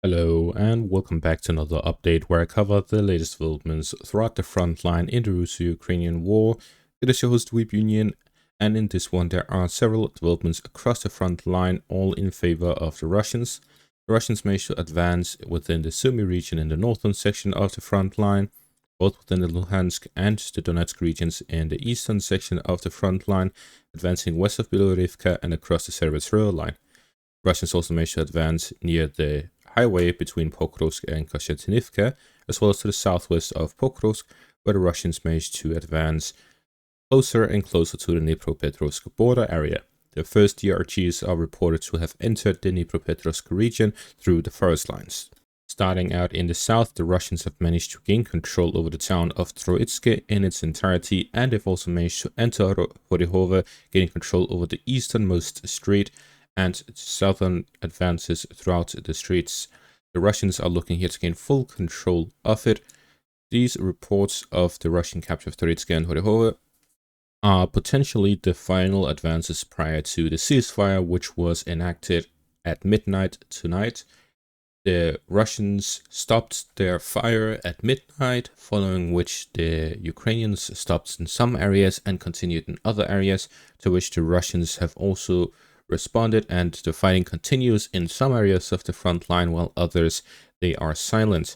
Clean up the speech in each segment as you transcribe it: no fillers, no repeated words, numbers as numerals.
Hello and welcome back to another update where I cover the latest developments throughout the front line in the Russo-Ukrainian war. It is your host Weeb Union, and in this one there are several developments across the front line, all in favor of the Russians. The Russians managed to advance within the Sumy region in the northern section of the front line, both within the Luhansk and the Donetsk regions in the eastern section of the front line, advancing west of Belorivka and across the Serb River line. Russians also managed to advance near the highway between Pokrovsk and Koshantifka, as well as to the southwest of Pokrovsk, where the Russians managed to advance closer and closer to the Dnipropetrovsk border area. The first DRGs are reported to have entered the Dnipropetrovsk region through the forest lines. Starting out in the south, the Russians have managed to gain control over the town of Troitzke in its entirety, and they've also managed to enter Hihova, gaining control over the easternmost street and southern advances throughout the streets. The Russians are looking here to gain full control of it. These reports of the Russian capture of Troitzke and Hihova are potentially the final advances prior to the ceasefire, which was enacted at midnight tonight. The Russians stopped their fire at midnight, following which the Ukrainians stopped in some areas and continued in other areas, to which the Russians have also responded, and the fighting continues in some areas of the front line, while others, they are silent.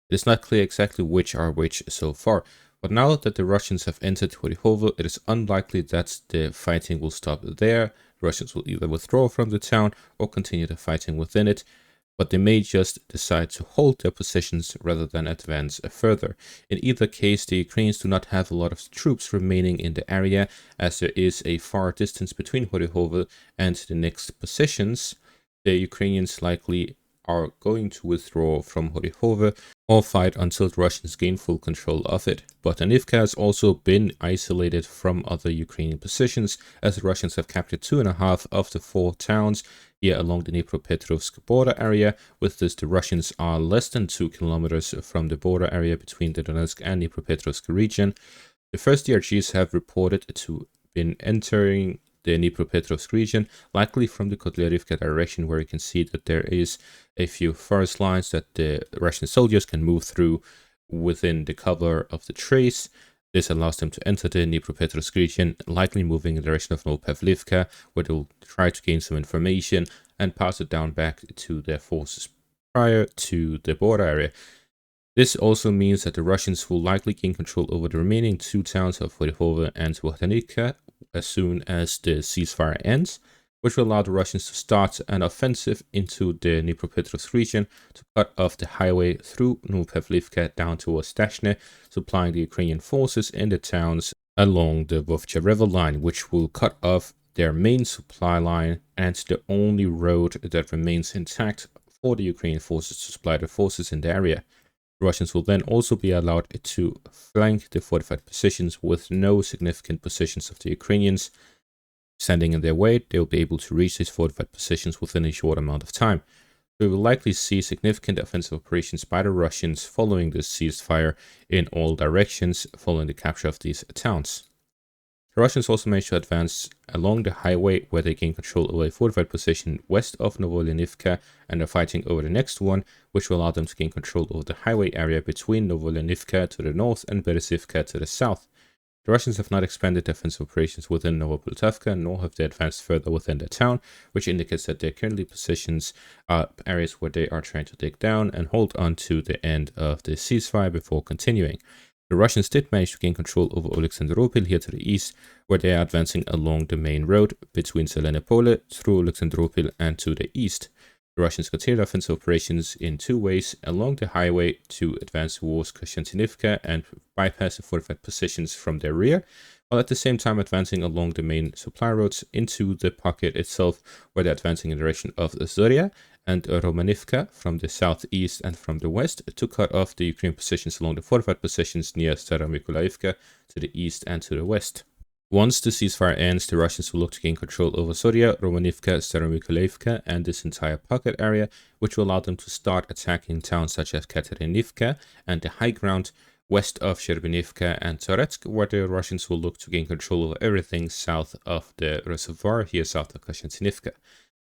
It is not clear exactly which are which so far, but now that the Russians have entered Hihova, it is unlikely that the fighting will stop there. The Russians will either withdraw from the town or continue the fighting within it, but they may just decide to hold their positions rather than advance further. In either case, the Ukrainians do not have a lot of troops remaining in the area, as there is a far distance between Hihova and the next positions. The Ukrainians likely are going to withdraw from Hihova or fight until the Russians gain full control of it. But Anivka has also been isolated from other Ukrainian positions, as the Russians have captured 2.5 of the 4 towns here along the Dnipropetrovsk border area. With this, the Russians are less than 2 kilometers from the border area between the Donetsk and Dnipropetrovsk region. The first DRGs have reported to been entering the Dnipropetrovsk region, likely from the Kotlyarivka direction, where you can see that there is a few forest lines that the Russian soldiers can move through within the cover of the trees. This allows them to enter the Dnipropetrovsk region, likely moving in the direction of Novopavlivka, where they'll try to gain some information and pass it down back to their forces prior to the border area. This also means that the Russians will likely gain control over the remaining 2 towns of Hihova and Bohdanika as soon as the ceasefire ends, which will allow the Russians to start an offensive into the Dnipropetrovsk region to cut off the highway through Novopavlivka down towards Stashne, supplying the Ukrainian forces in the towns along the Vovcha River line, which will cut off their main supply line and the only road that remains intact for the Ukrainian forces to supply the forces in the area. The Russians will then also be allowed to flank the fortified positions with no significant positions of the Ukrainians standing in their way. They will be able to reach these fortified positions within a short amount of time. We will likely see significant offensive operations by the Russians following this ceasefire in all directions following the capture of these towns. The Russians also managed to advance along the highway, where they gain control over a fortified position west of Novolenivka, and are fighting over the next one, which will allow them to gain control over the highway area between Novolenivka to the north and Beresivka to the south. The Russians have not expanded defensive operations within Dnipropetrovsk, nor have they advanced further within the town, which indicates that their currently positions are areas where they are trying to dig down and hold on to the end of the ceasefire before continuing. The Russians did manage to gain control over Alexandropil here to the east, where they are advancing along the main road between Zelenopole through Alexandropil and to the east. The Russians continued offensive operations in 2 ways: along the highway to advance towards Koshantifka and bypass the fortified positions from their rear, while at the same time advancing along the main supply roads into the pocket itself, where they're advancing in the direction of Zoria and Romanivka from the southeast and from the west to cut off the Ukrainian positions along the fortified positions near Stara Mykolaiivka to the east and to the west. Once the ceasefire ends, the Russians will look to gain control over Zoria, Romanivka, Stara Mykolaiivka, and this entire pocket area, which will allow them to start attacking towns such as Katerinivka and the high ground west of Sherbinivka and Troitzke, where the Russians will look to gain control over everything south of the reservoir here south of Koshantinivka.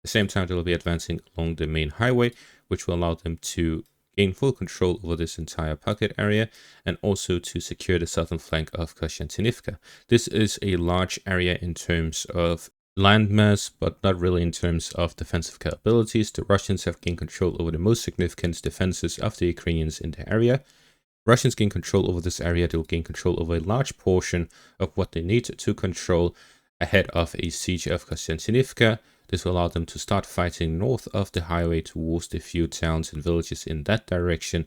At the same time, they will be advancing along the main highway, which will allow them to gain full control over this entire pocket area and also to secure the southern flank of Koshantifka. This is a large area in terms of landmass, but not really in terms of defensive capabilities. The Russians have gained control over the most significant defenses of the Ukrainians in the area. Russians gain control over this area, they will gain control over a large portion of what they need to control ahead of a siege of Koshantifka. This will allow them to start fighting north of the highway towards the few towns and villages in that direction,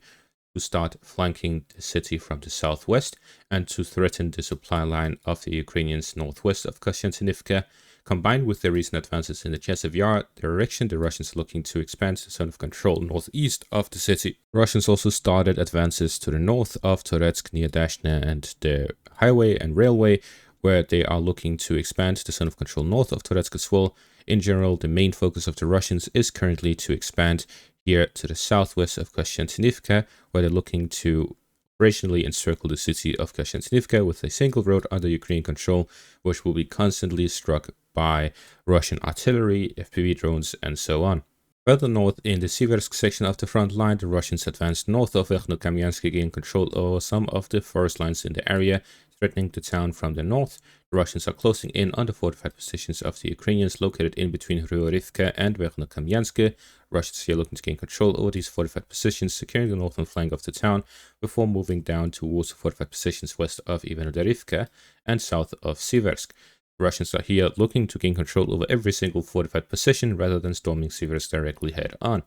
to start flanking the city from the southwest and to threaten the supply line of the Ukrainians northwest of Koshantifka. Combined with their recent advances in the Chasiv Yar direction, the Russians are looking to expand the zone of control northeast of the city. Russians also started advances to the north of Troitzke near Dashna and the highway and railway, where they are looking to expand the zone of control north of Troitzke as well. In general, the main focus of the Russians is currently to expand here to the southwest of Koshantifka, where they're looking to operationally encircle the city of Koshantifka with a single road under Ukrainian control, which will be constantly struck by Russian artillery, FPV drones, and so on. Further north in the Siversk section of the front line, the Russians advanced north of Kamyansky, gained control over some of the forest lines in the area, threatening the town from the north. The Russians are closing in on the fortified positions of the Ukrainians located in between Ryurivka and Kamyansky. Russians here looking to gain control over these fortified positions, securing the northern flank of the town before moving down towards the fortified positions west of Ivanodorivka and south of Siversk. The Russians are here looking to gain control over every single fortified position rather than storming Siversk directly head on.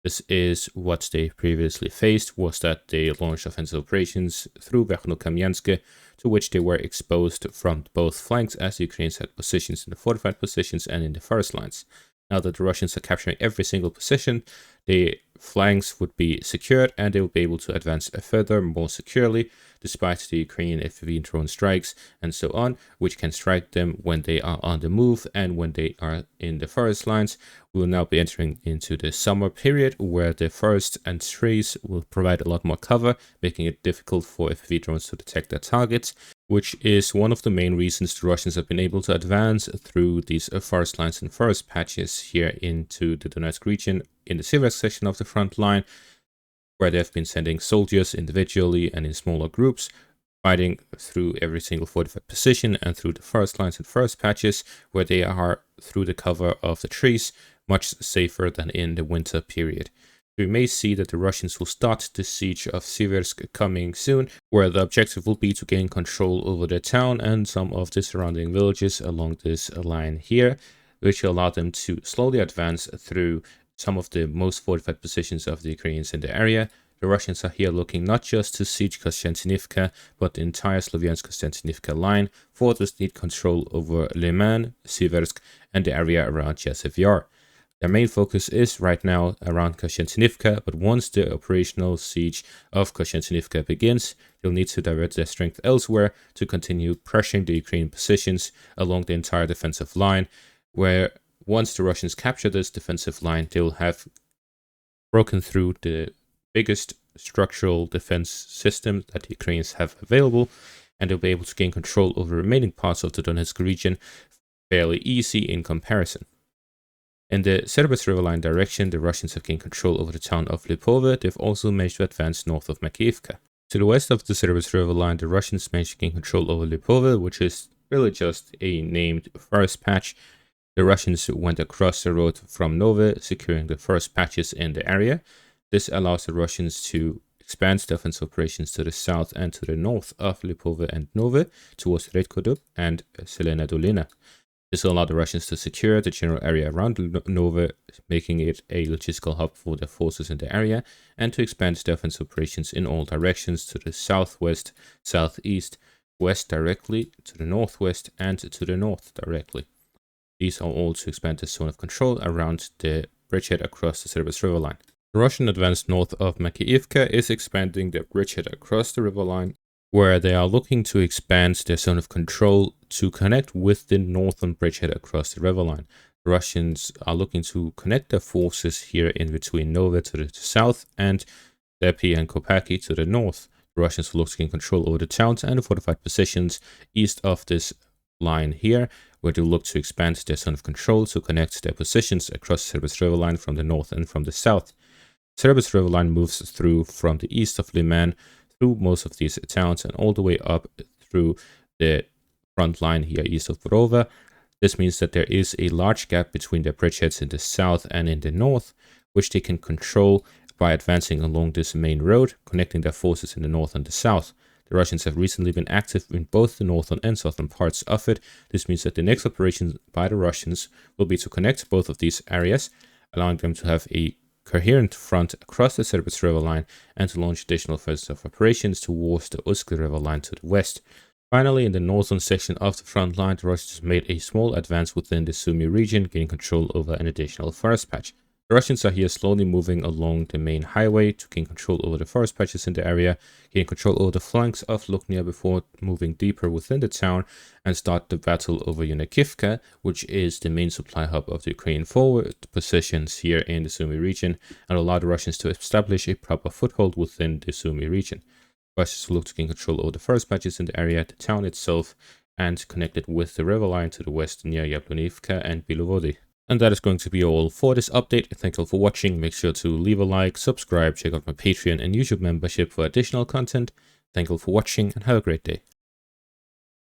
This is what they previously faced, was that they launched offensive operations through Kamyansky, to which they were exposed from both flanks as the Ukrainians had positions in the fortified positions and in the forest lines. Now that the Russians are capturing every single position, the flanks would be secured and they will be able to advance further more securely, despite the Ukrainian FPV drone strikes and so on, which can strike them when they are on the move and when they are in the forest lines. We will now be entering into the summer period, where the forests and trees will provide a lot more cover, making it difficult for FPV drones to detect their targets, which is one of the main reasons the Russians have been able to advance through these forest lines and forest patches here into the Donetsk region in the Siversk section of the front line, where they have been sending soldiers individually and in smaller groups, fighting through every single fortified position and through the forest lines and forest patches, where they are, through the cover of the trees, much safer than in the winter period. We may see that the Russians will start the siege of Siversk coming soon, where the objective will be to gain control over the town and some of the surrounding villages along this line here, which will allow them to slowly advance through some of the most fortified positions of the Ukrainians in the area. The Russians are here looking not just to siege Koshantifka, but the entire Sloviansk-Koshantifka line. For this need control over Liman, Siversk, and the area around Chasiv Yar. Their main focus is right now around Koshantifka, but once the operational siege of Koshantifka begins, they'll need to divert their strength elsewhere to continue pressuring the Ukrainian positions along the entire defensive line, where once the Russians capture this defensive line, they'll have broken through the biggest structural defense system that the Ukrainians have available, and they'll be able to gain control over the remaining parts of the Donetsk region fairly easy in comparison. In the Serb River line direction, the Russians have gained control over the town of Lypove. They've also managed to advance north of Makiivka. To the west of the Serb River line, the Russians managed to gain control over Lypove, which is really just a named forest patch. The Russians went across the road from Nove, securing the forest patches in the area. This allows the Russians to expand their offensive operations to the south and to the north of Lypove and Nove, towards Redkodub and Selena Dolina. This will allow the Russians to secure the general area around Nove, making it a logistical hub for their forces in the area, and to expand their offensive operations in all directions to the southwest, southeast, west directly, to the northwest, and to the north directly. These are all to expand the zone of control around the bridgehead across the Serb River line. The Russian advance north of Makiivka is expanding their bridgehead across the river line, where they are looking to expand their zone of control to connect with the northern bridgehead across the river line. The Russians are looking to connect their forces here in between Nove to the south and Lepi and Kopaki to the north. The Russians will look to gain control over the towns and the fortified positions east of this line here, where they will look to expand their zone of control to connect their positions across the Serb River line from the north and from the south. Serb River line moves through from the east of Liman through most of these towns and all the way up through the front line here east of Lypove. This means that there is a large gap between their bridgeheads in the south and in the north, which they can control by advancing along this main road, connecting their forces in the north and the south. The Russians have recently been active in both the northern and southern parts of it. This means that the next operation by the Russians will be to connect both of these areas, allowing them to have a coherent front across the Serb River line and to launch additional offensive operations towards the Troitzke River line to the west. Finally, in the northern section of the front line, the Russians made a small advance within the Sumy region, gaining control over an additional forest patch. The Russians are here slowly moving along the main highway to gain control over the forest patches in the area, gain control over the flanks of Luknia before moving deeper within the town and start the battle over Dnipropetrovsk, which is the main supply hub of the Ukrainian forward positions here in the Sumy region, and allow the Russians to establish a proper foothold within the Sumy region. Russians look to gain control over the forest patches in the area, the town itself, and connect it with the river line to the west near Yablonivka and Bilovody. And that is going to be all for this update. Thank you all for watching. Make sure to leave a like, subscribe, check out my Patreon and YouTube membership for additional content. Thank you all for watching and have a great day.